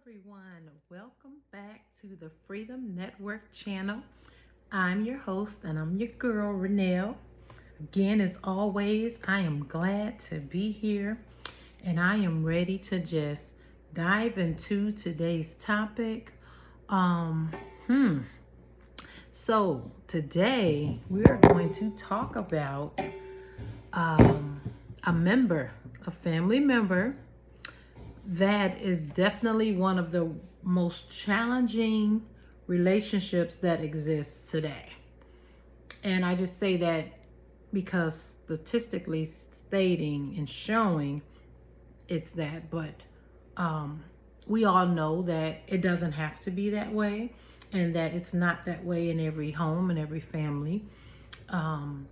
everyone. Welcome back to the Freedom Network channel. I'm your host and I'm your girl, Renelle. Again, as always, I am glad to be here and I am ready to just dive into today's topic. Um, hmm. So today we are going to talk about um, a family member that is definitely one of the most challenging relationships that exists today. And I just say that because statistically stating and showing it's that, but um, we all know that it doesn't have to be that way and that it's not that way in every home and every family. Um,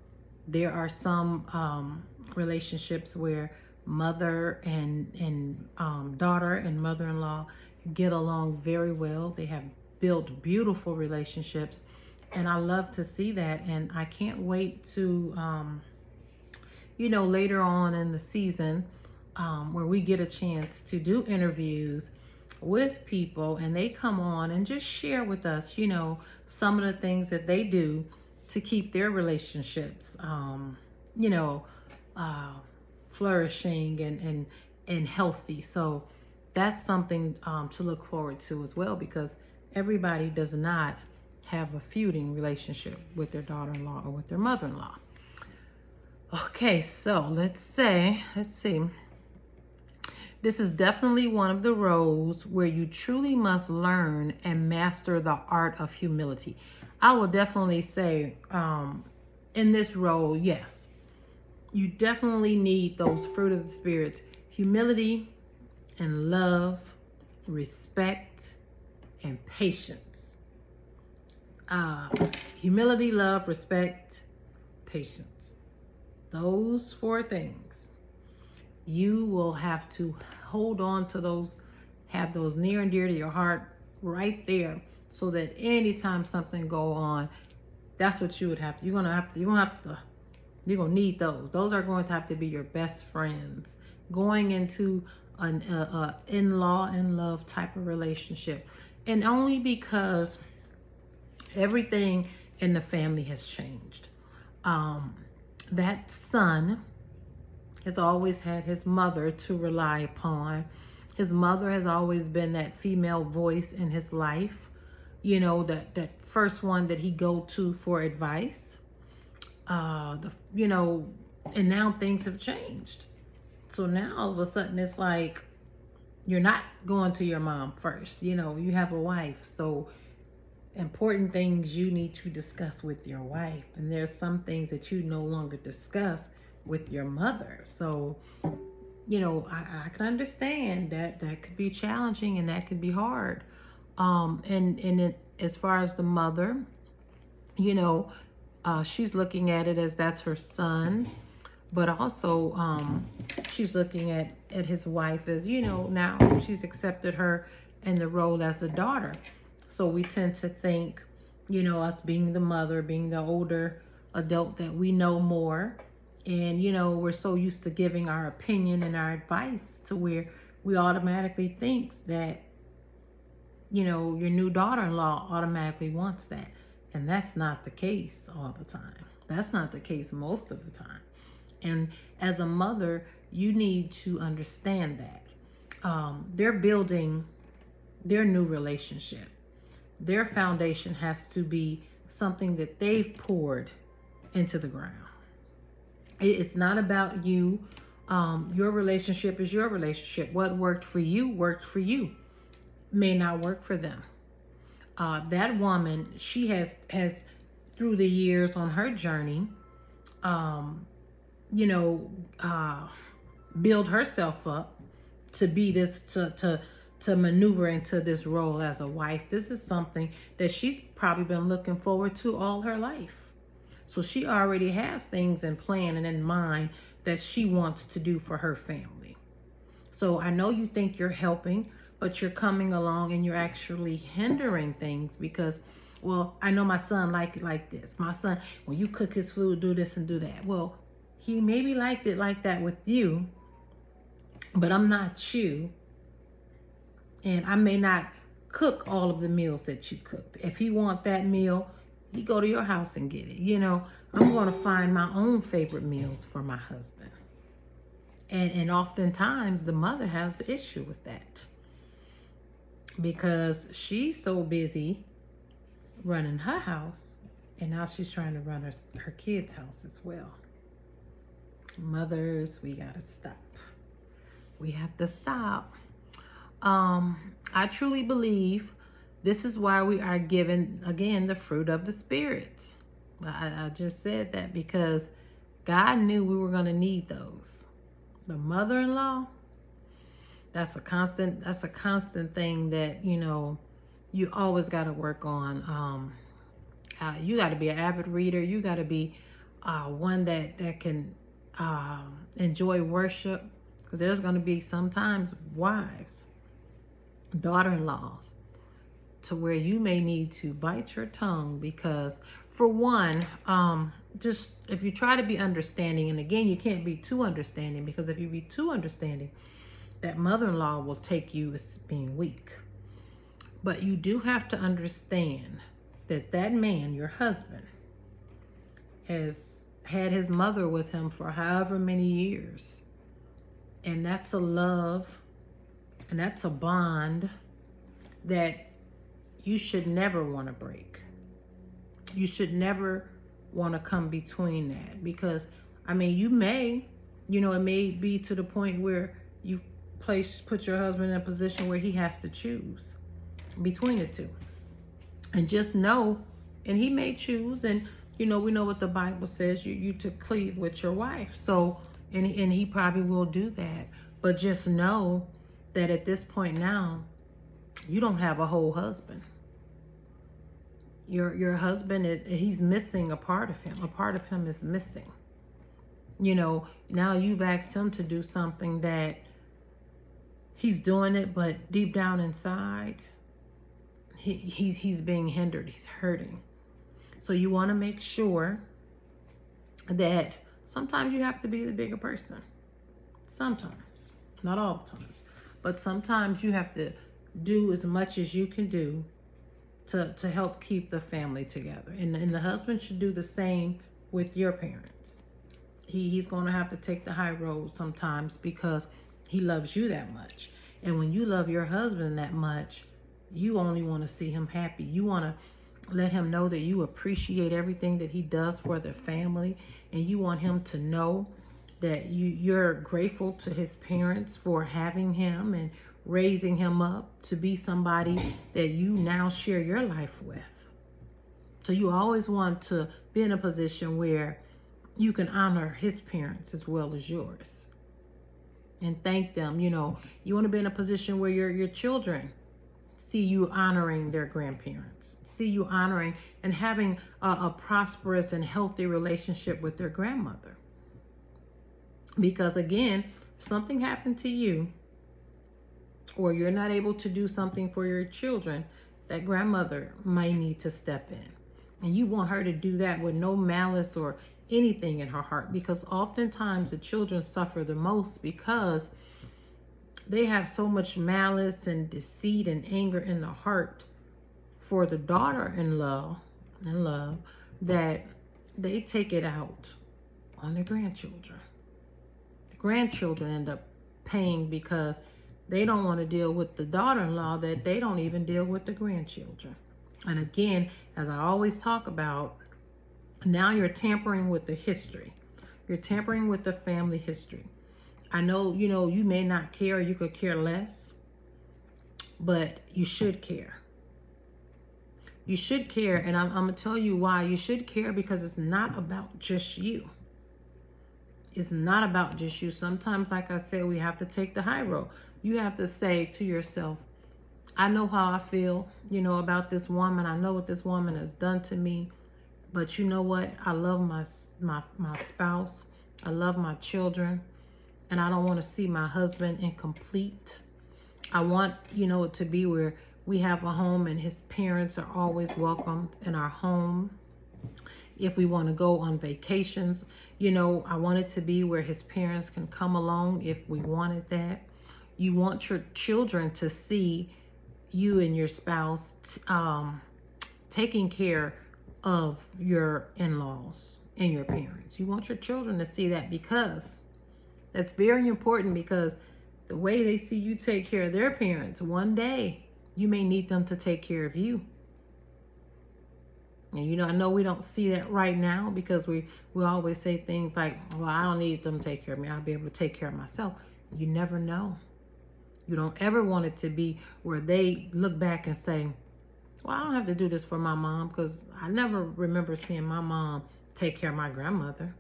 there are some relationships where mother and daughter and mother-in-law get along very well. They have built beautiful relationships, and I love to see that. And I can't wait to, later on in the season, where we get a chance to do interviews with people and they come on and just share with us, some of the things that they do to keep their relationships, you know, uh, flourishing and healthy. So that's something to look forward to as well, because everybody does not have a feuding relationship with their daughter-in-law or with their mother-in-law. Okay, so let's see. This is definitely one of the roles where you truly must learn and master the art of humility. I will definitely say, in this role, yes, you definitely need those fruit of the spirit: humility and love, respect, and patience. Uh, Humility, love, respect, patience. Those four things. You will have to hold on to those, have those near and dear to your heart right there, so that anytime something go on, that's what you would have to, you're gonna need those. Those are going to have to be your best friends going into an in-law and love type of relationship. And only because everything in the family has changed. That son has always had his mother to rely upon. His mother has always been that female voice in his life, that first one that he go to for advice. And now things have changed. So now all of a sudden it's like you're not going to your mom first. You have a wife. So important things you need to discuss with your wife. And there's some things that you no longer discuss with your mother. So, I can understand that could be challenging and that could be hard. As far as the mother, she's looking at it as that's her son, but also she's looking at his wife as, now she's accepted her in the role as a daughter. So we tend to think, us being the mother, being the older adult, that we know more. And, we're so used to giving our opinion and our advice to where we automatically think that, your new daughter-in-law automatically wants that. And that's not the case all the time. That's not the case most of the time. And as a mother, you need to understand that. They're building their new relationship. Their foundation has to be something that they've poured into the ground. It's not about you. Your relationship is your relationship. What worked for you may not work for them. That woman, she has through the years on her journey, build herself up to be this, to maneuver into this role as a wife. This is something that she's probably been looking forward to all her life. So she already has things in plan and in mind that she wants to do for her family. So I know you think you're helping, but you're coming along and you're actually hindering things because, well, I know my son liked it like this. My son, when you cook his food, do this and do that. Well, he maybe liked it like that with you, but I'm not you. And I may not cook all of the meals that you cooked. If he want that meal, you go to your house and get it. I'm going to find my own favorite meals for my husband. And oftentimes the mother has the issue with that because she's so busy running her house, and now she's trying to run her kids' house as well. Mothers, we got to stop. We have to stop. I truly believe this is why we are given, again, the fruit of the Spirit. I just said that because God knew we were going to need those. The mother-in-law, that's a constant thing that, you always got to work on. You got to be an avid reader. You got to be one that can enjoy worship, because there's going to be sometimes wives, daughter-in-laws, to where you may need to bite your tongue because, for one, just if you try to be understanding, and again, you can't be too understanding, because if you be too understanding, that mother-in-law will take you as being weak. But you do have to understand that that man, your husband, has had his mother with him for however many years. And that's a love, and that's a bond that you should never want to break. You should never want to come between that, because, you may, it may be to the point where you've put your husband in a position where he has to choose between the two. And just know, and he may choose, and, we know what the Bible says, you to cleave with your wife. So, and he probably will do that. But just know that at this point now, you don't have a whole husband. Your husband, he's missing a part of him. A part of him is missing. Now you've asked him to do something that he's doing it, but deep down inside, he's being hindered. He's hurting. So you want to make sure that sometimes you have to be the bigger person. Sometimes, not all the times, but sometimes you have to do as much as you can do to help keep the family together. And the husband should do the same with your parents. He's going to have to take the high road sometimes because he loves you that much. And when you love your husband that much, you only want to see him happy. You want to let him know that you appreciate everything that he does for the family. And you want him to know that you're grateful to his parents for having him and raising him up to be somebody that you now share your life with. So you always want to be in a position where you can honor his parents as well as yours and thank them. You want to be in a position where your children see you honoring their grandparents, see you honoring and having a prosperous and healthy relationship with their grandmother. Because again, if something happened to you, or you're not able to do something for your children, that grandmother might need to step in. And you want her to do that with no malice or anything in her heart, because oftentimes the children suffer the most because they have so much malice and deceit and anger in the heart for the daughter-in-law and love that they take it out on their grandchildren. The grandchildren end up paying because they don't want to deal with the daughter-in-law, that they don't even deal with the grandchildren. And again, as I always talk about, now you're tampering with the history. You're tampering with the family history. I know, you may not care, you could care less, but you should care. You should care, and I'm going to tell you why. You should care because it's not about just you. It's not about just you. Sometimes, like I said, we have to take the high road. You have to say to yourself, I know how I feel, about this woman. I know what this woman has done to me. But you know what? I love my spouse. I love my children. And I don't want to see my husband incomplete. I want, it to be where we have a home and his parents are always welcomed in our home. If we want to go on vacations, I want it to be where his parents can come along if we wanted that. You want your children to see you and your spouse taking care of your in-laws and your parents. You want your children to see that, because that's very important, because the way they see you take care of their parents, one day you may need them to take care of you. And I know we don't see that right now, because we always say things like, well, I don't need them to take care of me. I'll be able to take care of myself. You never know. You don't ever want it to be where they look back and say, well, I don't have to do this for my mom, because I never remember seeing my mom take care of my grandmother.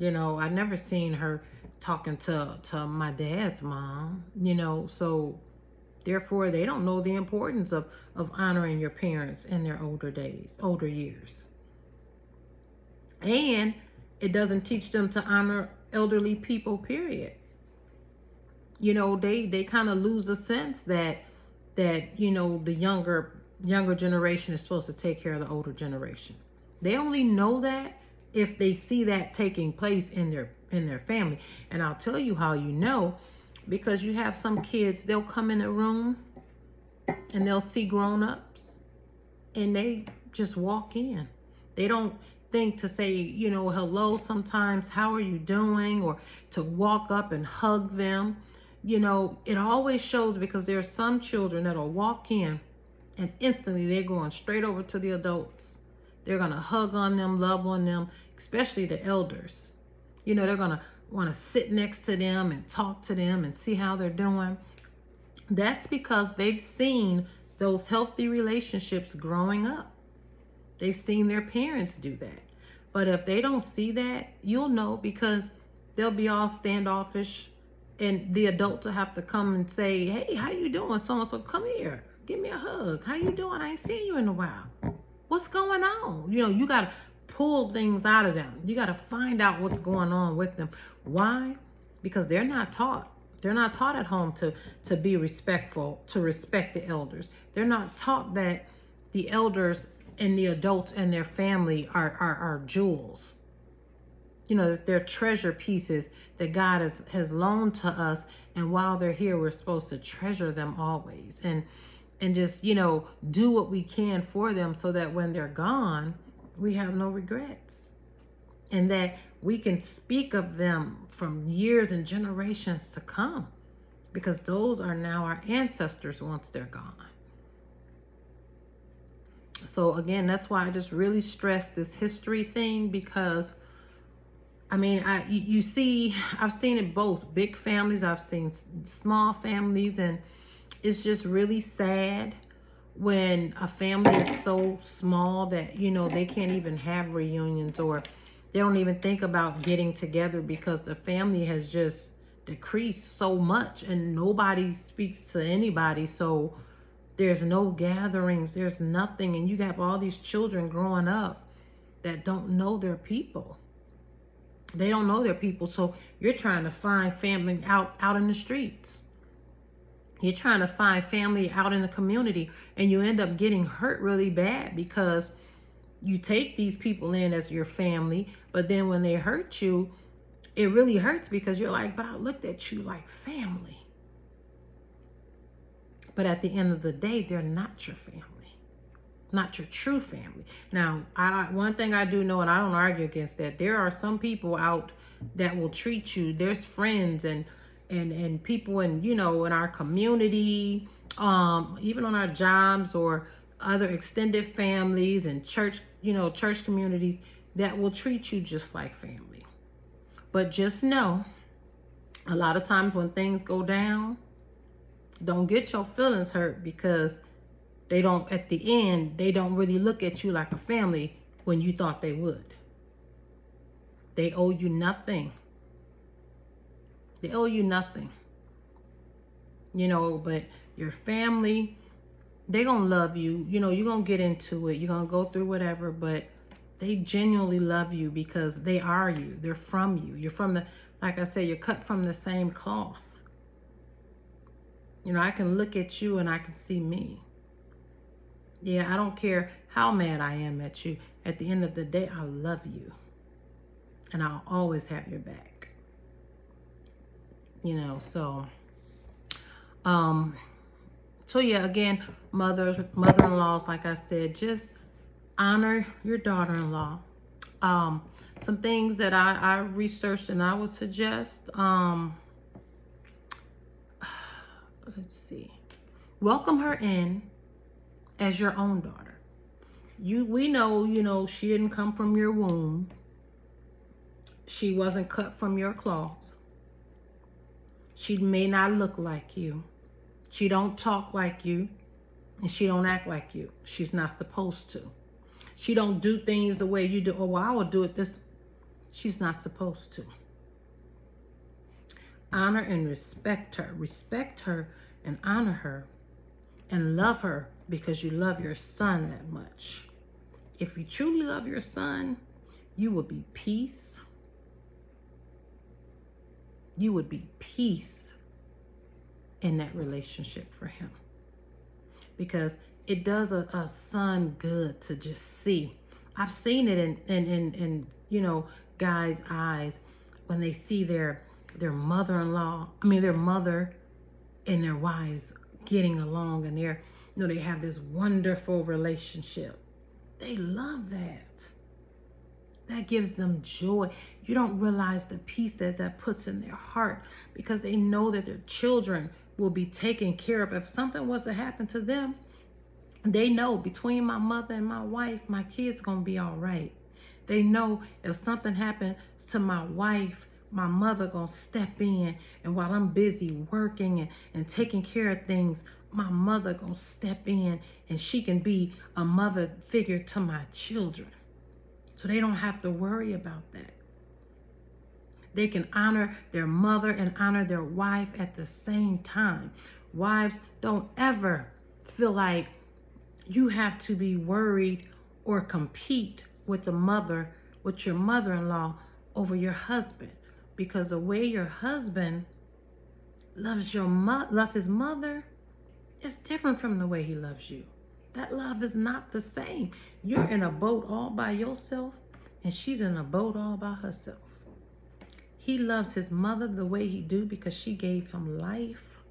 I never seen her talking to my dad's mom, so therefore they don't know the importance of honoring your parents in their older years. And it doesn't teach them to honor elderly people, period. They kind of lose the sense that the younger generation is supposed to take care of the older generation. They only know that if they see that taking place in their family. And I'll tell you how you know, because you have some kids, they'll come in a room and they'll see grown-ups and they just walk in. They don't think to say, hello sometimes, how are you doing, or to walk up and hug them. It always shows, because there are some children that'll walk in and instantly they're going straight over to the adults. They're going to hug on them, love on them, especially the elders. They're going to want to sit next to them and talk to them and see how they're doing. That's because they've seen those healthy relationships growing up. They've seen their parents do that. But if they don't see that, you'll know, because they'll be all standoffish, and the adult will have to come and say, hey, how you doing? So-and-so, come here. Give me a hug. How you doing? I ain't seen you in a while. What's going on? You got to pull things out of them. You got to find out what's going on with them. Why? Because they're not taught. They're not taught at home to be respectful, to respect the elders. They're not taught that the elders and the adults and their family are jewels. That they're treasure pieces that God has loaned to us. And while they're here, we're supposed to treasure them always. And just, do what we can for them, so that when they're gone, we have no regrets. And that we can speak of them from years and generations to come, because those are now our ancestors once they're gone. So again, that's why I just really stress this history thing, because I've seen it both, big families, I've seen small families, and it's just really sad when a family is so small that, they can't even have reunions, or they don't even think about getting together, because the family has just decreased so much and nobody speaks to anybody. So there's no gatherings, there's nothing. And you have all these children growing up that don't know their people. They don't know their people. So you're trying to find family out in the streets. You're trying to find family out in the community, and you end up getting hurt really bad, because you take these people in as your family, but then when they hurt you, it really hurts, because you're like, but I looked at you like family. But at the end of the day, they're not your family, not your true family. Now, one thing I do know, and I don't argue against that, there are some people out that will treat you. There's friends and people in our community, even on our jobs, or other extended families and church communities, that will treat you just like family. But just know, a lot of times when things go down, don't get your feelings hurt, because at the end, they don't really look at you like a family when you thought they would. They owe you nothing. They owe you nothing. But your family, they're going to love you. You're going to get into it. You're going to go through whatever, but they genuinely love you, because they are you. They're from you. You're from like I said, you're cut from the same cloth. I can look at you and I can see me. Yeah, I don't care how mad I am at you. At the end of the day, I love you. And I'll always have your back. So So yeah, again, mother-in-laws, like I said, just honor your daughter-in-law. Some things that I researched and I would suggest, let's see, welcome her in as your own daughter. We know, she didn't come from your womb. She wasn't cut from your cloth. She may not look like you. She don't talk like you, and she don't act like you. She's not supposed to. She don't do things the way you do. Oh, well, I will do it this. She's not supposed to. Honor and respect her. Respect her and honor her and love her because you love your son that much. If you truly love your son, you will be peace. You would be peace in that relationship for him. Because it does a son good to just see. I've seen it in guys' eyes when they see their mother-in-law, their mother and their wives getting along, and they have this wonderful relationship. They love that. That gives them joy. You don't realize the peace that puts in their heart, because they know that their children will be taken care of. If something was to happen to them, they know between my mother and my wife, my kids gonna be all right. They know if something happens to my wife, my mother gonna step in, and while I'm busy working and taking care of things, my mother gonna step in, and she can be a mother figure to my children. So they don't have to worry about that. They can honor their mother and honor their wife at the same time. Wives, don't ever feel like you have to be worried or compete with your mother-in-law over your husband. Because the way your husband loves his mother is different from the way he loves you. That love is not the same. You're in a boat all by yourself, and she's in a boat all by herself. He loves his mother the way he do because she gave him life.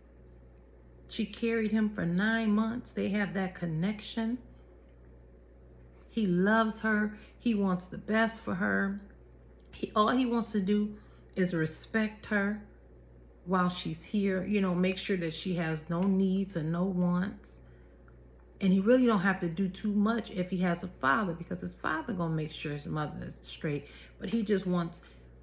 She carried him for 9 months. They have that connection. He loves her. He wants the best for her. All he wants to do is respect her while she's here. Make sure that she has no needs or no wants. And he really don't have to do too much if he has a father, because his father gonna make sure his mother is straight. But he just wants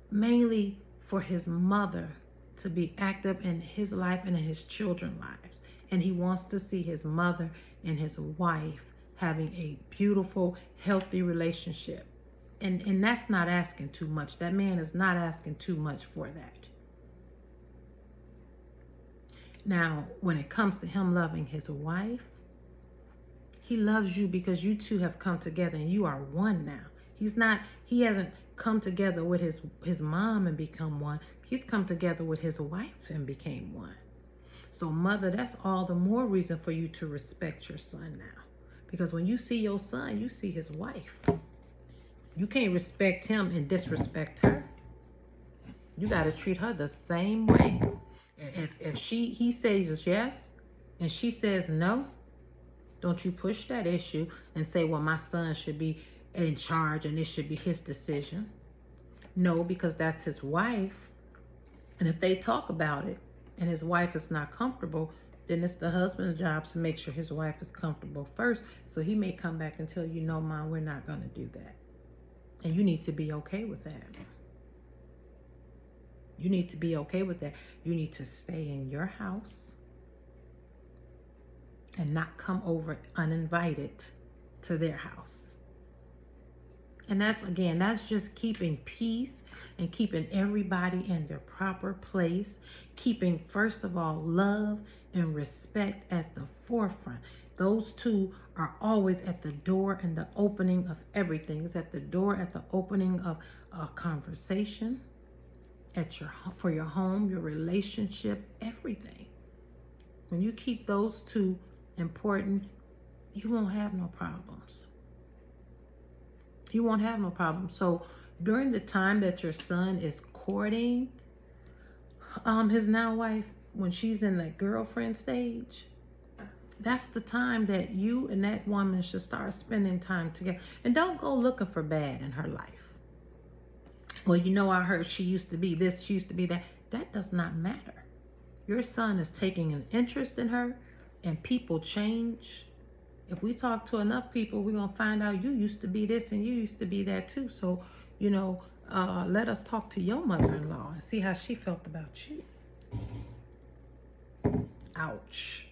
mainly for his mother to be active in his life and in his children's lives. And he wants to see his mother and his wife having a beautiful, healthy relationship. And that's not asking too much. That man is not asking too much for that. Now, when it comes to him loving his wife, he loves you because you two have come together and you are one now. He hasn't come together with his mom and become one. He's come together with his wife and became one. So mother, that's all the more reason for you to respect your son now. Because when you see your son, you see his wife. You can't respect him and disrespect her. You got to treat her the same way. If he says yes and she says no, don't you push that issue and say, well, my son should be in charge and it should be his decision. No, because that's his wife. And if they talk about it and his wife is not comfortable, then it's the husband's job to make sure his wife is comfortable first. So he may come back and tell you, no, Mom, we're not going to do that. And you need to be okay with that. You need to be okay with that. You need to stay in your house and not come over uninvited to their house. And that's just keeping peace and keeping everybody in their proper place, keeping, first of all, love and respect at the forefront. Those two are always at the door and the opening of everything. It's at the door, at the opening of a conversation, for your home, your relationship, everything. When you keep those two important, you won't have no problems. You won't have no problems. So during the time that your son is courting his now wife, when she's in that girlfriend stage, that's the time that you and that woman should start spending time together. And don't go looking for bad in her life. Well, you know, I heard she used to be this, she used to be that. That does not matter. Your son is taking an interest in her, and people change. If we talk to enough people, we're going to find out you used to be this and you used to be that too. So, you know, let us talk to your mother-in-law and see how she felt about you. Ouch.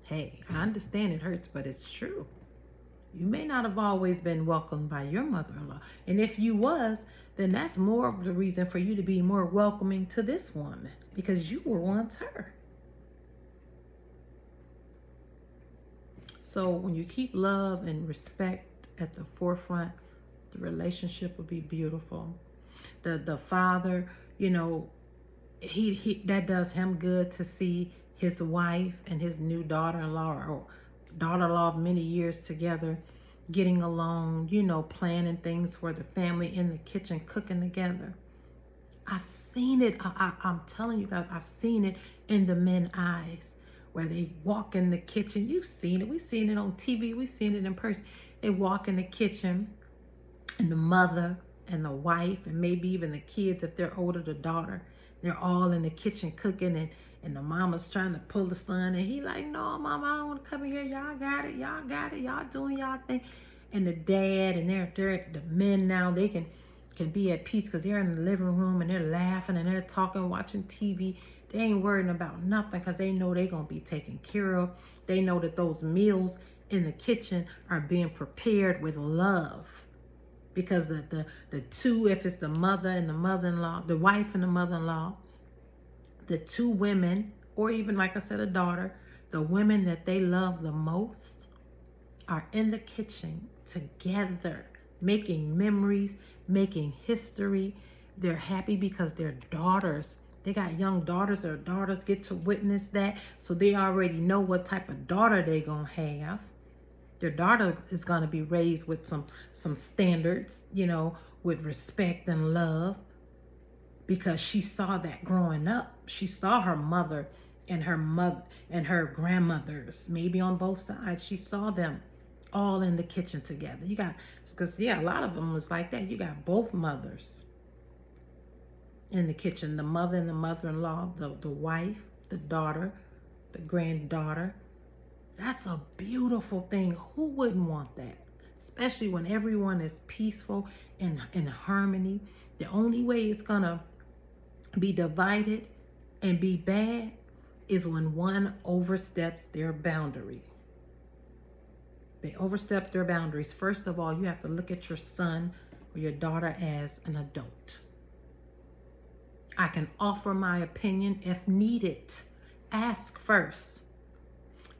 Hey, I understand it hurts, but it's true. You may not have always been welcomed by your mother-in-law. And if you was, then that's more of the reason for you to be more welcoming to this woman, because you were once her. So when you keep love and respect at the forefront, the relationship will be beautiful. The father, you know, he that does him good to see his wife and his new daughter-in-law, or daughter-in-law of many years together, getting along, you know, planning things for the family in the kitchen, cooking together. I've seen it. I'm telling you guys, I've seen it in the men's eyes, where they walk in the kitchen. You've seen it. We've seen it on TV. We've seen it in person. They walk in the kitchen, and the mother and the wife, and maybe even the kids, if they're older, the daughter, they're all in the kitchen cooking, and the mama's trying to pull the son, and he like, no, mama, I don't want to come in here. Y'all got it. Y'all got it. Y'all doing y'all thing. And the dad, and they're the men now, they can be at peace because they're in the living room and they're laughing and they're talking, watching TV. They ain't worrying about nothing because they know they're going to be taken care of. They know that those meals in the kitchen are being prepared with love. Because the two, if it's the mother and the mother-in-law, the wife and the mother-in-law, the two women, or even, like I said, a daughter, the women that they love the most are in the kitchen together, making memories, making history. They're happy because their daughters, they got young daughters, their daughters get to witness that. So they already know what type of daughter they're going to have. Their daughter is going to be raised with some standards, you know, with respect and love, because she saw that growing up. She saw her mother and her grandmothers, maybe on both sides. She saw them all in the kitchen together. You got, because yeah, a lot of them was like that. You got both mothers in the kitchen, the mother and the mother-in-law, the wife, the daughter, the granddaughter. That's a beautiful thing. Who wouldn't want that? Especially when everyone is peaceful and in harmony. The only way it's gonna be divided and be bad is when one oversteps their boundary. They overstep their boundaries. First of all, you have to look at your son or your daughter as an adult. I can offer my opinion if needed. Ask first.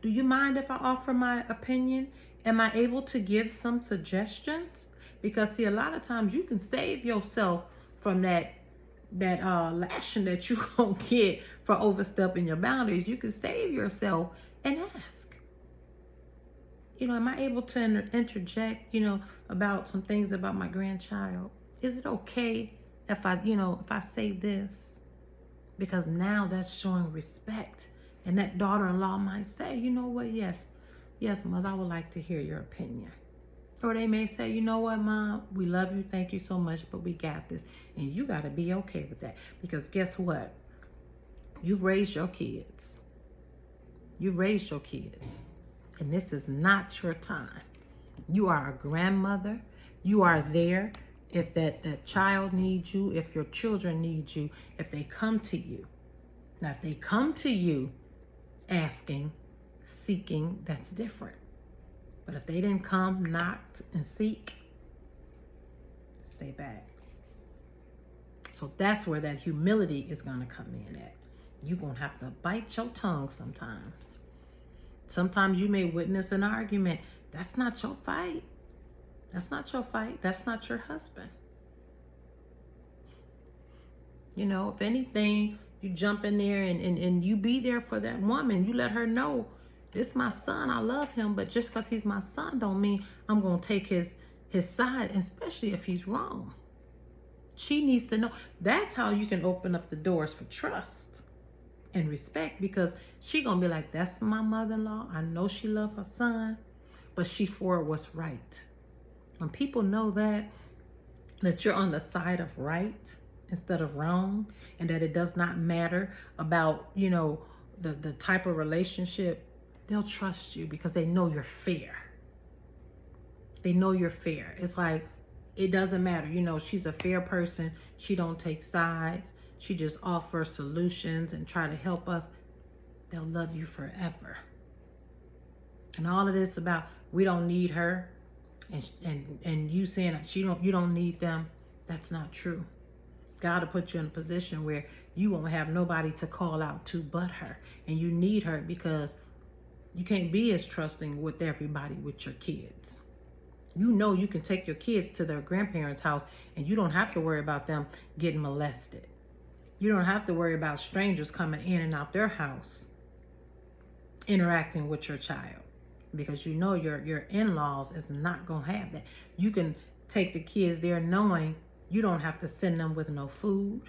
Do you mind if I offer my opinion? Am I able to give some suggestions? Because see, a lot of times you can save yourself from that lashing that you gonna get for overstepping your boundaries. You can save yourself and ask. You know, am I able to interject, you know, about some things about my grandchild? Is it okay if I say this? Because now that's showing respect. And that daughter-in-law might say, you know what, yes, mother, I would like to hear your opinion. Or they may say, you know what, mom, we love you, thank you so much, but we got this. And you got to be okay with that. Because guess what? You've raised your kids. You've raised your kids. And this is not your time. You are a grandmother. You are there if that child needs you, if your children need you, if they come to you. Now, if they come to you asking, seeking, that's different. But if they didn't come, knock, and seek, stay back. So that's where that humility is going to come in at. You're going to have to bite your tongue sometimes. Sometimes you may witness an argument. That's not your fight. That's not your fight. That's not your husband. You know, if anything, you jump in there and you be there for that woman. You let her know, this is my son. I love him. But just because he's my son don't mean I'm going to take his side, especially if he's wrong. She needs to know. That's how you can open up the doors for trust. and respect, because she gonna be like, that's my mother-in-law. I know she love her son, but she for what's right. When people know that you're on the side of right instead of wrong, and that it does not matter about, the type of relationship, they'll trust you because they know you're fair. They know you're fair. It's like, it doesn't matter. She's a fair person. She don't take sides. She just offers solutions and try to help us. They'll love you forever. And all of this about, we don't need her, and you saying that you don't need them, that's not true. God will put you in a position where you won't have nobody to call out to but her. And you need her, because you can't be as trusting with everybody with your kids. You can take your kids to their grandparents' house and you don't have to worry about them getting molested. You don't have to worry about strangers coming in and out their house, interacting with your child, because your in-laws is not going to have that. You can take the kids there knowing you don't have to send them with no food.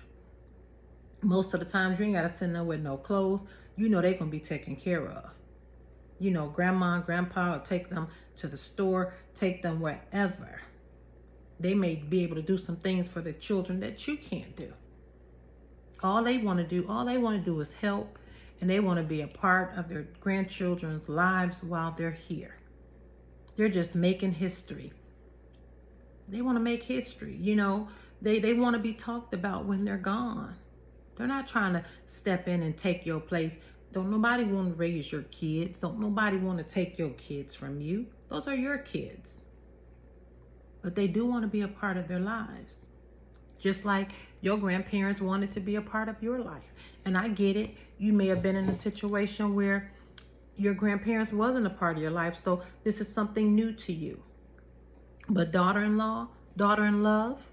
Most of the times you ain't got to send them with no clothes. They're going to be taken care of. Grandma and grandpa will take them to the store, take them wherever. They may be able to do some things for the children that you can't do. All they want to do is help, and they want to be a part of their grandchildren's lives while they're here. They're just making history. They want to make history. They want to be talked about when they're gone. They're not trying to step in and take your place. Don't nobody want to raise your kids. Don't nobody want to take your kids from you. Those are your kids. But they do want to be a part of their lives. Just like your grandparents wanted to be a part of your life. And I get it. You may have been in a situation where your grandparents wasn't a part of your life. So this is something new to you. But daughter-in-law, daughter-in-love,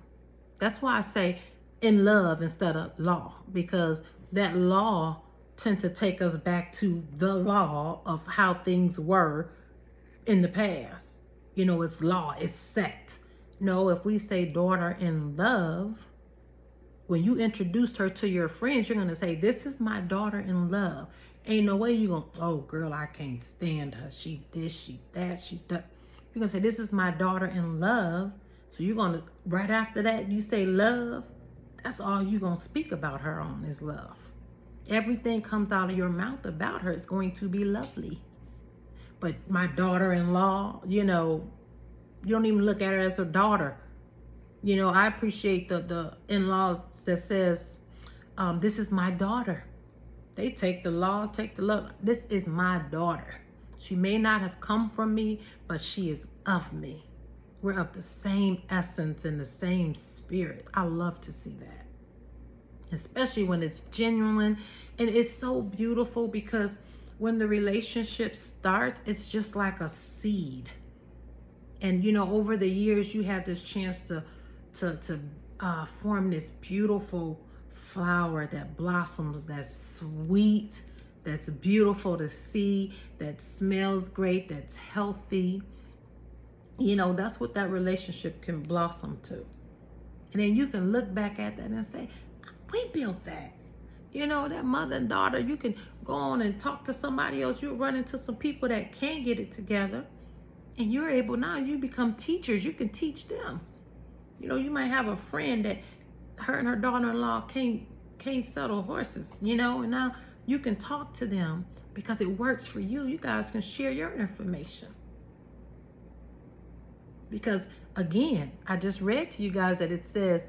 that's why I say in love instead of law. Because that law tend to take us back to the law of how things were in the past. It's law, it's set. No, if we say daughter-in-love, when you introduced her to your friends, you're going to say, this is my daughter-in-love. Ain't no way you're going to, oh, girl, I can't stand her. She this, she that, she that. You're going to say, this is my daughter-in-love. So you're going to, right after that, you say love. That's all you're going to speak about her on is love. Everything comes out of your mouth about her is going to be lovely. But my daughter-in-law, you don't even look at her as her daughter. I appreciate the in-laws that says, this is my daughter. They take the law, take the love. This is my daughter. She may not have come from me, but she is of me. We're of the same essence and the same spirit. I love to see that. Especially when it's genuine. And it's so beautiful, because when the relationship starts, it's just like a seed. And over the years, you have this chance to form this beautiful flower that blossoms, that's sweet, that's beautiful to see, that smells great, that's healthy. That's what that relationship can blossom to. And then you can look back at that and say, we built that. That mother and daughter, you can go on and talk to somebody else. You'll run into some people that can't get it together. And you're able, now you become teachers. You can teach them. You might have a friend that her and her daughter-in-law can't settle horses, and now you can talk to them because it works for you. You guys can share your information. Because again, I just read to you guys that it says,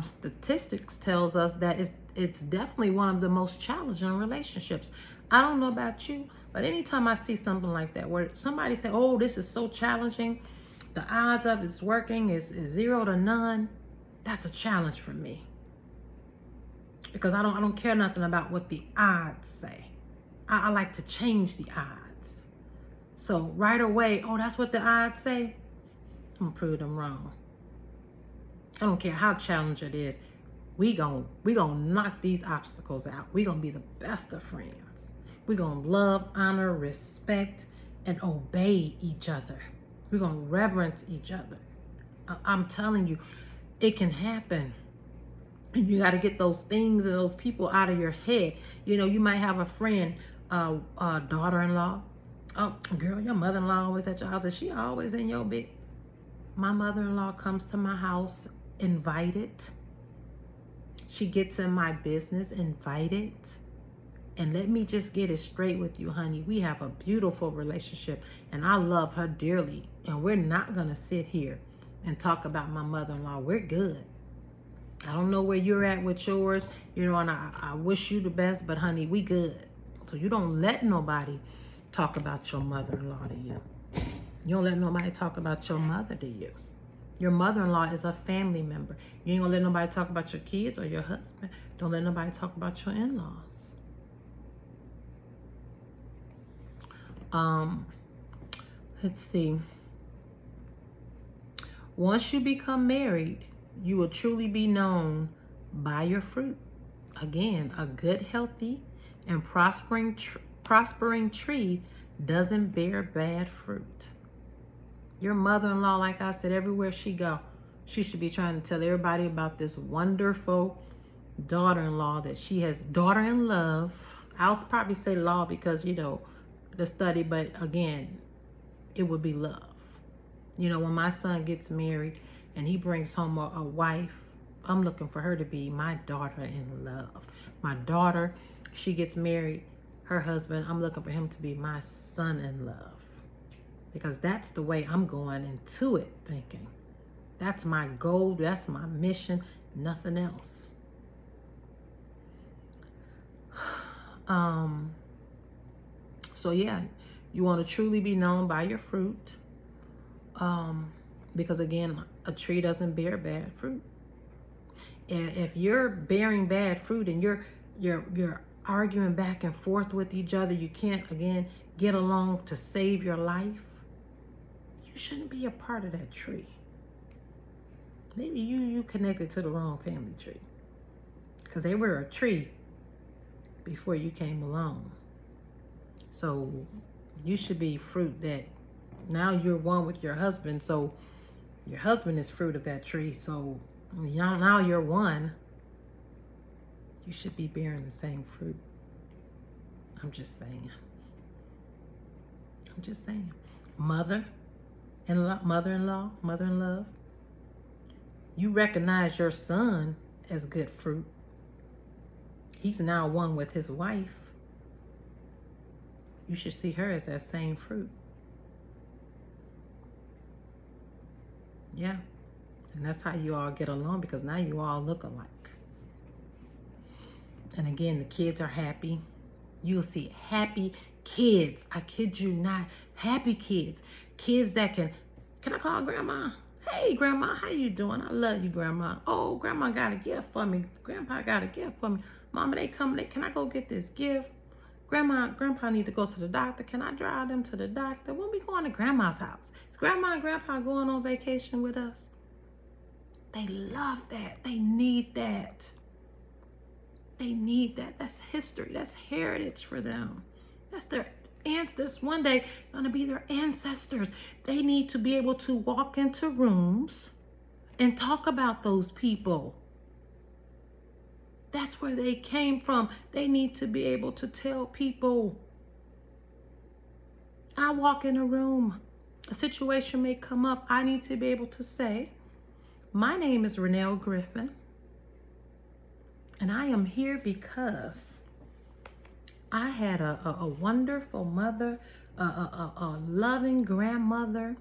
statistics tells us that it's definitely one of the most challenging relationships. I don't know about you, but anytime I see something like that where somebody say, oh, this is so challenging, the odds of it's working is 0 to none, that's a challenge for me. Because I don't care nothing about what the odds say. I like to change the odds. So right away, oh, that's what the odds say? I'm gonna prove them wrong. I don't care how challenging it is. We gonna knock these obstacles out. We gonna be the best of friends. We gonna love, honor, respect, and obey each other. We're gonna reverence each other. I'm telling you, it can happen. And you got to get those things and those people out of your head. You know, you might have a friend, daughter-in-law. Oh, girl, your mother-in-law always at your house. Is she always in your bed? My mother-in-law comes to my house invited. She gets in my business invited. And let me just get it straight with you, honey. We have a beautiful relationship, and I love her dearly. And we're not going to sit here and talk about my mother-in-law. We're good. I don't know where you're at with yours, you know, and I wish you the best, but honey, we good. So you don't let nobody talk about your mother-in-law to you. You don't let nobody talk about your mother to you. Your mother-in-law is a family member. You ain't gonna let nobody talk about your kids or your husband. Don't let nobody talk about your in-laws. Let's see. Once you become married, you will truly be known by your fruit. Again, a good, healthy, and prospering tree doesn't bear bad fruit. Your mother-in-law, like I said, everywhere she go, she should be trying to tell everybody about this wonderful daughter-in-law that she has. Daughter-in-love. I'll probably say law because, you know, the study, but again, it would be love. You know, when my son gets married and he brings home a wife, I'm looking for her to be my daughter-in-love. My daughter, she gets married, her husband, I'm looking for him to be my son-in-love. Because that's the way I'm going into it thinking. That's my goal, that's my mission, nothing else. So yeah, you want to truly be known by your fruit. Because again, a tree doesn't bear bad fruit. And if you're bearing bad fruit and you're arguing back and forth with each other, you can't again get along to save your life, you shouldn't be a part of that tree. Maybe you connected to the wrong family tree, because they were a tree before you came along. So you should be fruit that now you're one with your husband, so your husband is fruit of that tree. So now you're one. You should be bearing the same fruit. I'm just saying. I'm just saying. Mother-in-law, mother-in-love. You recognize your son as good fruit. He's now one with his wife. You should see her as that same fruit. Yeah. And that's how you all get along, because now you all look alike. And again, the kids are happy. You'll see happy kids. I kid you not. Happy kids. Kids that can I call grandma? Hey, grandma, how you doing? I love you, grandma. Oh, grandma got a gift for me. Grandpa got a gift for me. Mama, they coming. Can I go get this gift? Grandpa need to go to the doctor. Can I drive them to the doctor? When we going to grandma's house? Is grandma and grandpa going on vacation with us? They love that. They need that. They need that. That's history. That's heritage for them. That's their ancestors. One day going to be their ancestors. They need to be able to walk into rooms and talk about those people. That's where they came from. They need to be able to tell people. I walk in a room, a situation may come up. I need to be able to say, my name is Renelle Griffin, and I am here because I had a wonderful mother, a loving grandmother.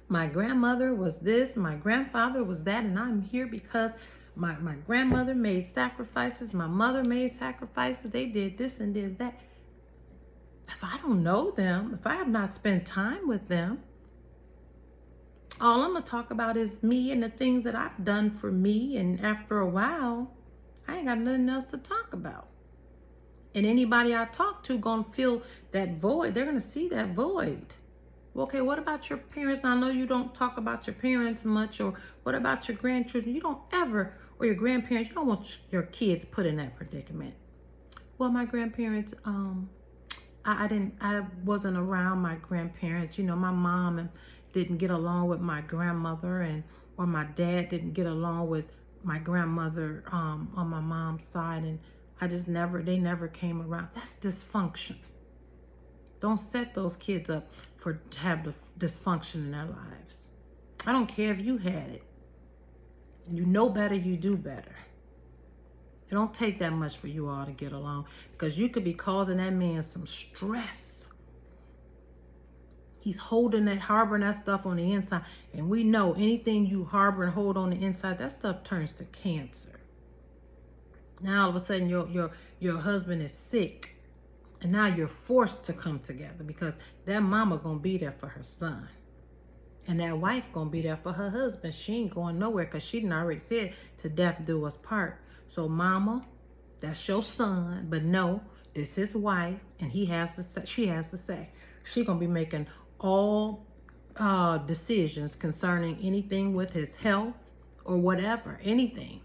My grandmother was this, my grandfather was that, and I'm here because my grandmother made sacrifices, my mother made sacrifices, they did this and did that. If I don't know them, if I have not spent time with them, all I'm going to talk about is me and the things that I've done for me, and after a while, I ain't got nothing else to talk about. And anybody I talk to gonna feel that void. They're gonna see that void. Okay, what about your parents? I know you don't talk about your parents much, or what about your grandchildren? You don't ever, or your grandparents, you don't want your kids put in that predicament. Well, my grandparents, I wasn't around my grandparents. You know, my mom didn't get along with my grandmother, or my dad didn't get along with my grandmother on my mom's side, and they never came around. That's dysfunction. Don't set those kids up to have the dysfunction in their lives. I don't care if you had it. You know better, you do better. It don't take that much for you all to get along, because you could be causing that man some stress. He's harboring that stuff on the inside. And we know anything you harbor and hold on the inside, that stuff turns to cancer. Now all of a sudden your husband is sick. And now you're forced to come together, because that mama gonna be there for her son. And that wife gonna be there for her husband. She ain't going nowhere, because she done already said to death do us part. So mama, that's your son, but no, this is his wife, and she has to say. She gonna be making all decisions concerning anything with his health or whatever, anything.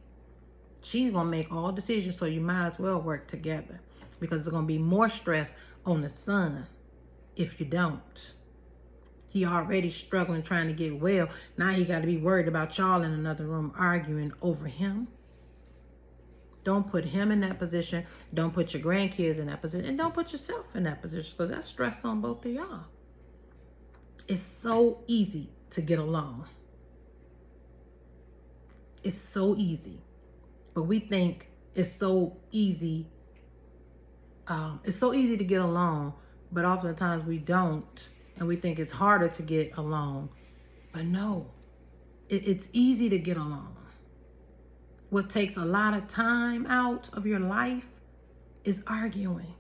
She's gonna make all decisions, so you might as well work together, because there's gonna be more stress on the son if you don't. He already struggling trying to get well. Now he got to be worried about y'all in another room arguing over him. Don't put him in that position. Don't put your grandkids in that position. And don't put yourself in that position, because that's stress on both of y'all. It's so easy to get along. It's so easy. But we think it's so easy. It's so easy to get along, but oftentimes we don't. And we think it's harder to get along. But no, it's easy to get along. What takes a lot of time out of your life is arguing.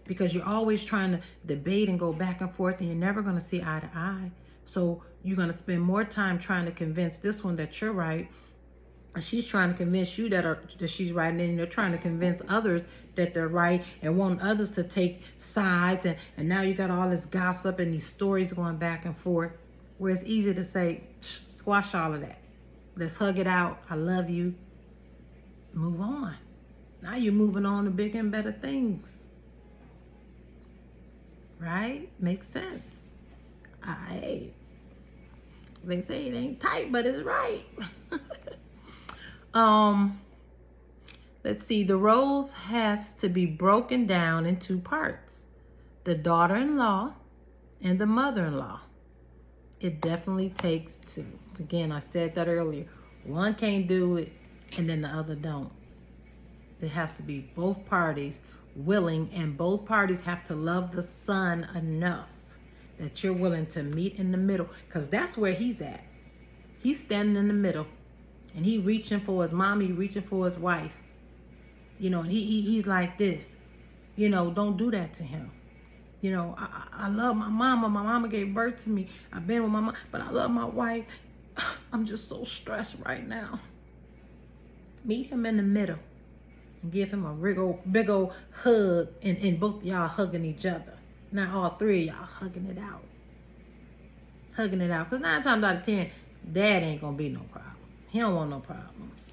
Because you're always trying to debate and go back and forth, and you're never going to see eye to eye. So you're going to spend more time trying to convince this one that you're right, and she's trying to convince you that she's right, and then you're trying to convince others that they're right, and want others to take sides, and now you got all this gossip and these stories going back and forth, where it's easy to say, squash all of that. Let's hug it out. I love you. Move on. Now you're moving on to bigger and better things. Right? Makes sense. They say it ain't tight, but it's right. Let's see. The roles has to be broken down in two parts: the daughter-in-law and the mother-in-law. It definitely takes two. Again, I said that earlier. One can't do it, and then the other don't. It has to be both parties willing, and both parties have to love the son enough that you're willing to meet in the middle, because that's where he's at. He's standing in the middle, and he reaching for his mom, he reaching for his wife, and he's like this. Don't do that to him. I love my mama. My mama gave birth to me. I've been with my mom, but I love my wife. I'm just so stressed right now. Meet him in the middle and give him a big old hug, and both of y'all hugging each other. Not all three of y'all hugging it out. Because 9 times out of 10, dad ain't going to be no problem. He don't want no problems.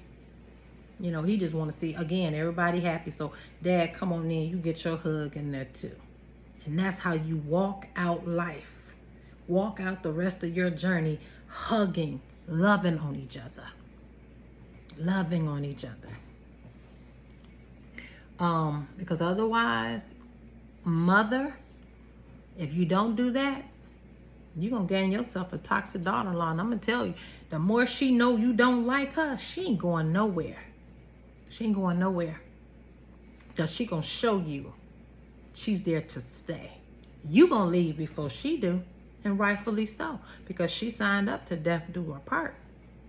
He just want to see, again, everybody happy. So dad, come on in. You get your hug in there too. And that's how you walk out life. Walk out the rest of your journey hugging, loving on each other. Loving on each other. Because otherwise, mother, if you don't do that, you're going to gain yourself a toxic daughter-in-law. And I'm going to tell you, the more she know you don't like her, she ain't going nowhere. She ain't going nowhere. Because she going to show you she's there to stay. You going to leave before she do, and rightfully so, because she signed up to death do her part.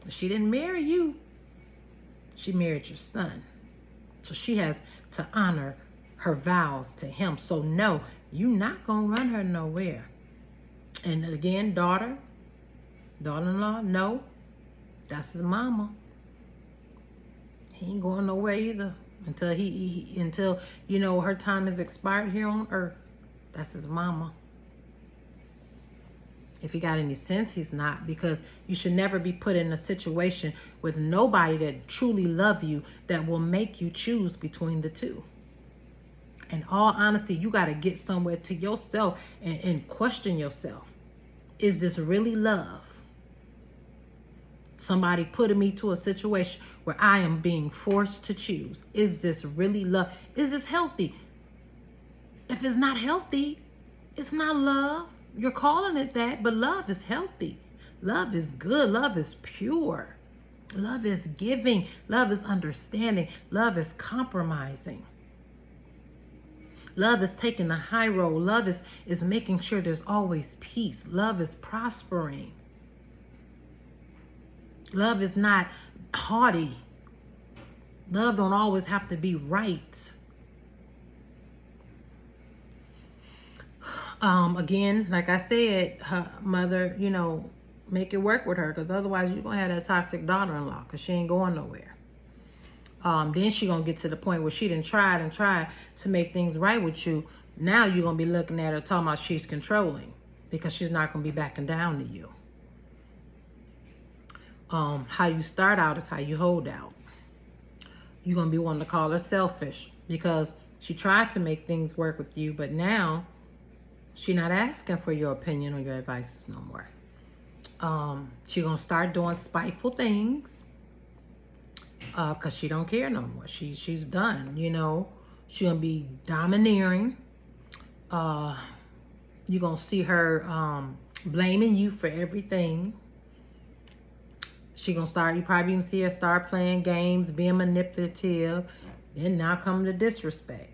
She didn't marry you. She married your son. So she has to honor her vows to him. So no, you're not going to run her nowhere. And again, daughter-in-law, no, that's his mama. He ain't going nowhere either until her time is expired here on earth. That's his mama. If he got any sense, he's not, because you should never be put in a situation with nobody that truly love you that will make you choose between the two. In all honesty, you got to get somewhere to yourself and question yourself. Is this really love? Somebody putting me to a situation where I am being forced to choose. Is this really love? Is this healthy? If it's not healthy, it's not love. You're calling it that, but love is healthy. Love is good. Love is pure. Love is giving. Love is understanding. Love is compromising. Love is taking the high road. Love is making sure there's always peace. Love is prospering. Love is not haughty. Love don't always have to be right. Again, like I said, her mother, make it work with her, because otherwise you're going to have that toxic daughter-in-law, because she ain't going nowhere. Then she going to get to the point where she done tried and tried to make things right with you. Now you're going to be looking at her talking about she's controlling, because she's not going to be backing down to you. How you start out is how you hold out. You're going to be wanting to call her selfish, because she tried to make things work with you, but now she's not asking for your opinion or your advice no more. She's going to start doing spiteful things because she don't care no more. She's done, She's going to be domineering. You're going to see her blaming you for everything. She going to start, you probably even see her start playing games, being manipulative, and now come to disrespect.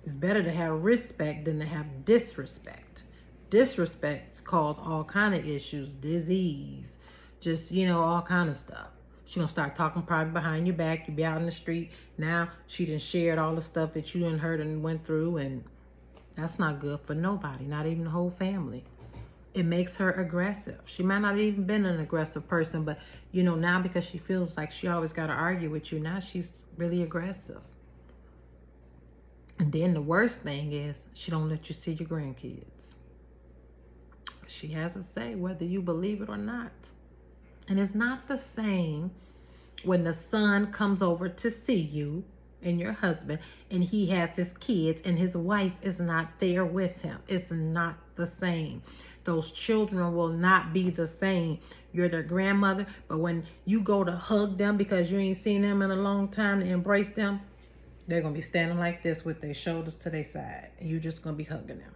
It's better to have respect than to have disrespect. Disrespect causes all kind of issues, disease, just, all kind of stuff. She's going to start talking probably behind your back. You be out in the street. Now she done shared all the stuff that you done heard and went through, and that's not good for nobody, not even the whole family. It makes her aggressive. She might not have even been an aggressive person, but, now because she feels like she always got to argue with you, now she's really aggressive. And then the worst thing is she don't let you see your grandkids. She has a say whether you believe it or not. And it's not the same when the son comes over to see you and your husband, and he has his kids and his wife is not there with him. It's not the same. Those children will not be the same. You're their grandmother, but when you go to hug them because you ain't seen them in a long time, to embrace them, they're going to be standing like this with their shoulders to their side. And you're just going to be hugging them.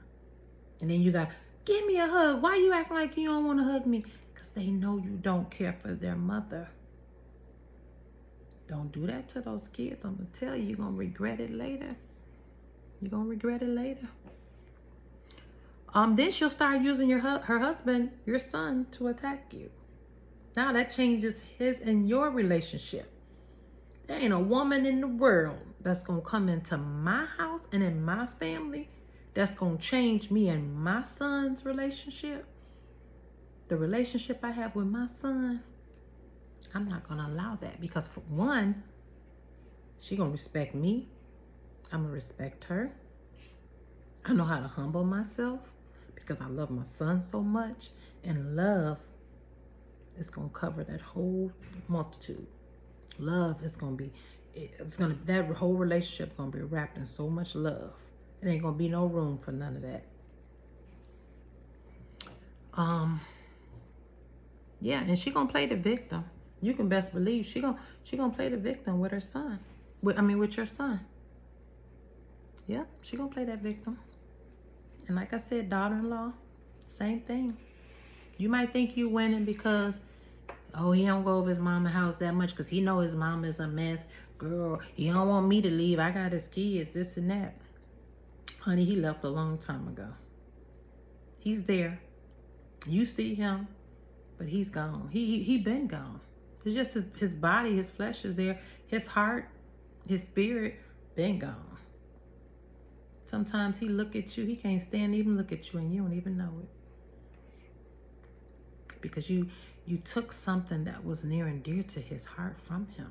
And then you got, give me a hug. Why you acting like you don't want to hug me? Because they know you don't care for their mother. Don't do that to those kids. I'm going to tell you, you're going to regret it later. You're going to regret it later. Then she'll start using her husband, your son, to attack you. Now that changes his and your relationship. There ain't a woman in the world that's going to come into my house and in my family that's going to change me and my son's relationship. The relationship I have with my son, I'm not going to allow that, because for one, she going to respect me. I'm going to respect her. I know how to humble myself because I love my son so much, and love is going to cover that whole multitude. Love is going to be, that whole relationship is going to be wrapped in so much love. It ain't going to be no room for none of that. Yeah, and she going to play the victim. You can best believe she gonna play the victim with her son. With your son. Yeah, she going to play that victim. And like I said, daughter-in-law, same thing. You might think you winning because, he don't go over his mama's house that much because he know his mama is a mess. Girl, he don't want me to leave. I got his kids, this and that. Honey, he left a long time ago. He's there. You see him, but he's gone. He been gone. It's just his body, his flesh is there. His heart, his spirit, been gone. Sometimes he look at you, he can't stand to even look at you, and you don't even know it. Because you took something that was near and dear to his heart from him.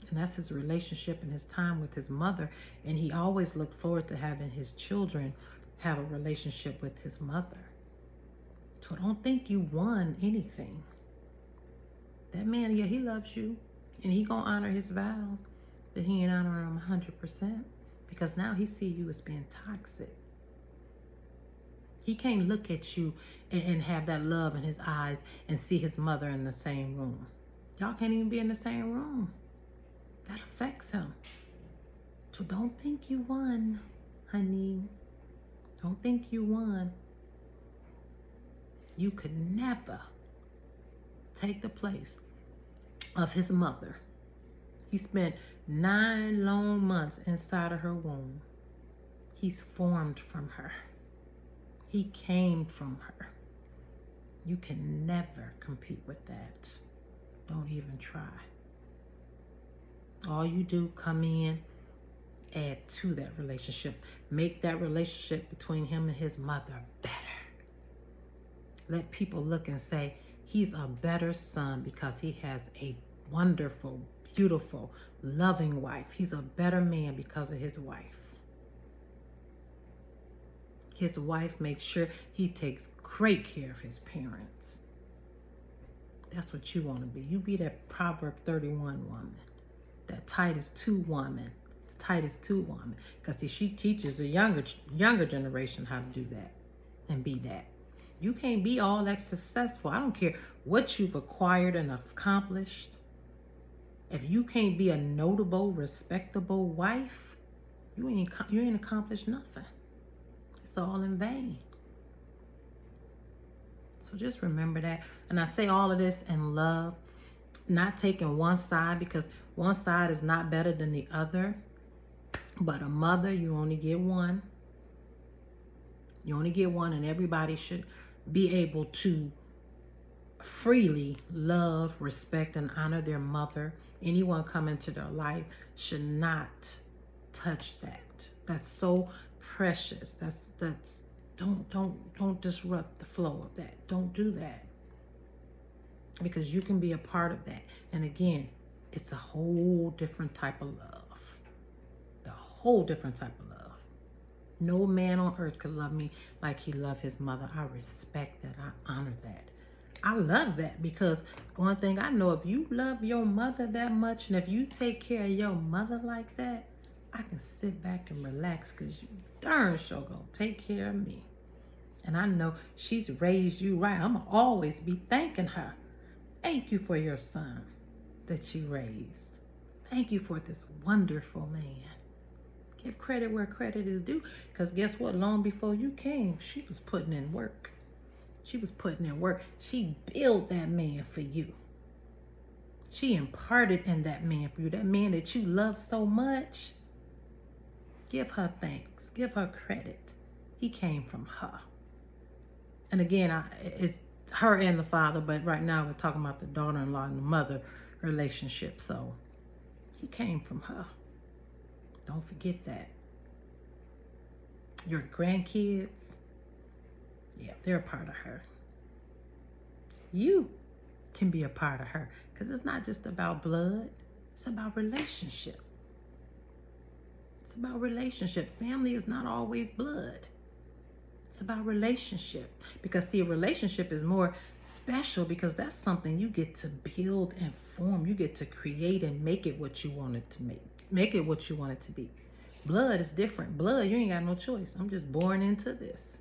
And that's his relationship and his time with his mother. And he always looked forward to having his children have a relationship with his mother. So don't think you won anything. That man, yeah, he loves you. And he gonna honor his vows. But he ain't honoring them 100%. Because now he see you as being toxic. He can't look at you and have that love in his eyes and see his mother in the same room. Y'all can't even be in the same room. That affects him. So don't think you won, honey. Don't think you won. You could never take the place of his mother. He spent 9 long months inside of her womb. He's formed from her. He came from her. You can never compete with that. Don't even try. All you do, come in, add to that relationship. Make that relationship between him and his mother better. Let people look and say, he's a better son because he has a wonderful, beautiful, loving wife. He's a better man because of his wife. His wife makes sure he takes great care of his parents. That's what you want to be. You be that Proverb 31 woman, that Titus 2 woman, the Titus 2 woman. Because she teaches the younger generation how to do that and be that. You can't be all that successful. I don't care what you've acquired and accomplished. If you can't be a notable, respectable wife, you ain't accomplished nothing. It's all in vain. So just remember that. And I say all of this in love, not taking one side, because one side is not better than the other. But a mother, you only get one. You only get one, and everybody should be able to freely love, respect, and honor their mother. Anyone come into their life should not touch that. That's so precious. That's don't disrupt the flow of that. Don't do that, because you can be a part of that. And again, it's a whole different type of love. A whole different type of love. No man on earth could love me like he loved his mother. I respect that. I honor that. I love that, because one thing I know, if you love your mother that much, and if you take care of your mother like that, I can sit back and relax, because you darn sure gonna take care of me. And I know she's raised you right. I'm gonna always be thanking her. Thank you for your son that you raised. Thank you for this wonderful man. Give credit where credit is due, because guess what? Long before you came, she was putting in work. She was putting in work. She built that man for you. She imparted in that man for you. That man that you love so much. Give her thanks. Give her credit. He came from her. And again, it's her and the father, but right now we're talking about the daughter-in-law and the mother relationship. So he came from her. Don't forget that. Your grandkids, yeah, they're a part of her. You can be a part of her, because it's not just about blood. It's about relationship. It's about relationship. Family is not always blood. It's about relationship. Because see, a relationship is more special, because that's something you get to build and form. You get to create and make it what you want it to make. Make it what you want it to be. Blood is different. Blood, you ain't got no choice. I'm just born into this.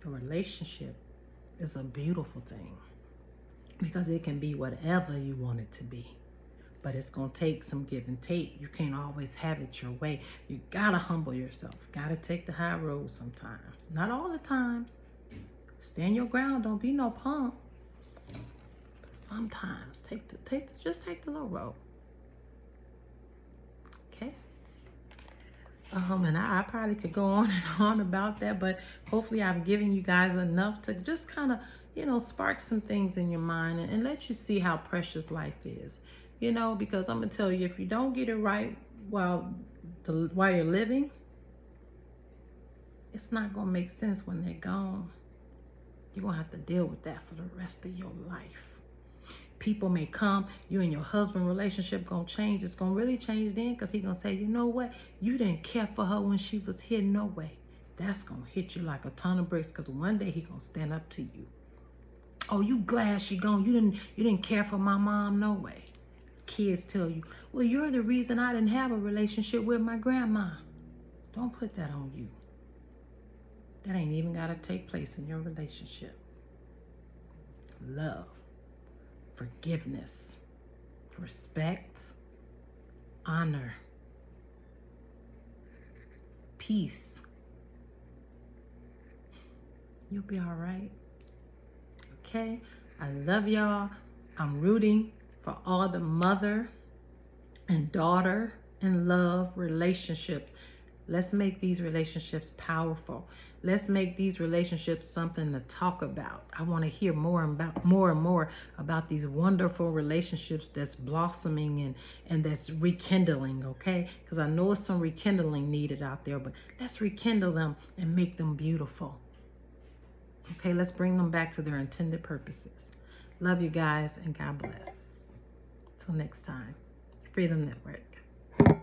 A relationship is a beautiful thing, because it can be whatever you want it to be. But it's going to take some give and take. You can't always have it your way. You got to humble yourself. Got to take the high road sometimes. Not all the times. Stand your ground. Don't be no punk. Sometimes just take the low road. Okay. And I probably could go on and on about that, but hopefully I've given you guys enough to just kind of, spark some things in your mind and let you see how precious life is. Because I'm gonna tell you, if you don't get it right while you're living, it's not gonna make sense when they're gone. You're gonna have to deal with that for the rest of your life. People may come, you and your husband relationship gonna change. It's gonna really change then, because he's gonna say, you know what? You didn't care for her when she was here, no way. That's gonna hit you like a ton of bricks, because one day he's gonna stand up to you. Oh, you glad she gone? You didn't care for my mom, no way. Kids tell you, well, you're the reason I didn't have a relationship with my grandma. Don't put that on you. That ain't even got to take place in your relationship. Love, forgiveness, respect, honor, peace. You'll be all right. Okay? I love y'all. I'm rooting for all the mother and daughter in love relationships. Let's make these relationships powerful. Let's make these relationships something to talk about. I want to hear more and more about these wonderful relationships that's blossoming and that's rekindling, okay? Because I know it's some rekindling needed out there, but let's rekindle them and make them beautiful. Okay, let's bring them back to their intended purposes. Love you guys, and God bless. Till next time, Freedom Network.